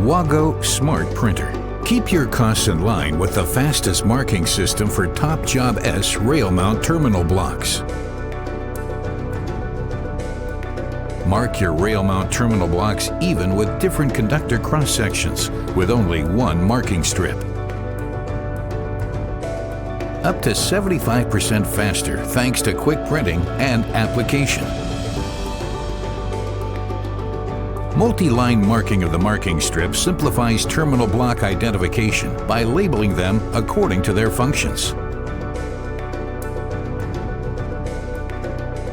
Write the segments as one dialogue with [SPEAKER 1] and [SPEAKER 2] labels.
[SPEAKER 1] WAGO Smart Printer. Keep your costs in line with the fastest marking system for top Job S rail mount terminal blocks. Mark your rail mount terminal blocks even with different conductor cross sections with only one marking strip. Up to 75% faster thanks to quick printing and application. Multi-line marking of the marking strip simplifies terminal block identification by labeling them according to their functions.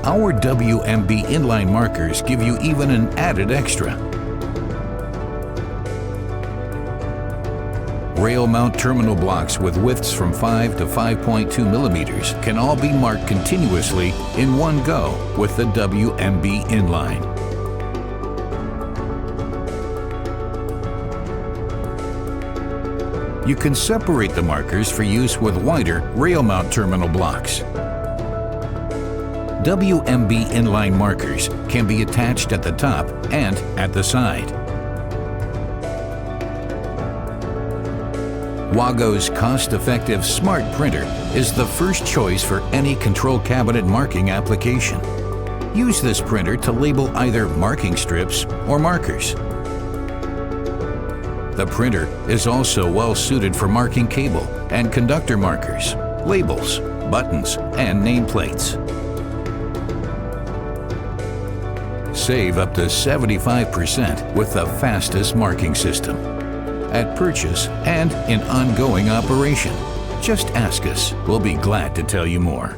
[SPEAKER 1] Our WMB inline markers give you even an added extra. Rail mount terminal blocks with widths from 5 to 5.2 millimeters can all be marked continuously in one go with the WMB inline. You can separate the markers for use with wider rail mount terminal blocks. WMB inline markers can be attached at the top and at the side. WAGO's cost-effective Smart Printer is the first choice for any control cabinet marking application. Use this printer to label either marking strips or markers. The printer is also well suited for marking cable and conductor markers, labels, buttons, and nameplates. Save up to 75% with the fastest marking system. At purchase and in ongoing operation. Just ask us. We'll be glad to tell you more.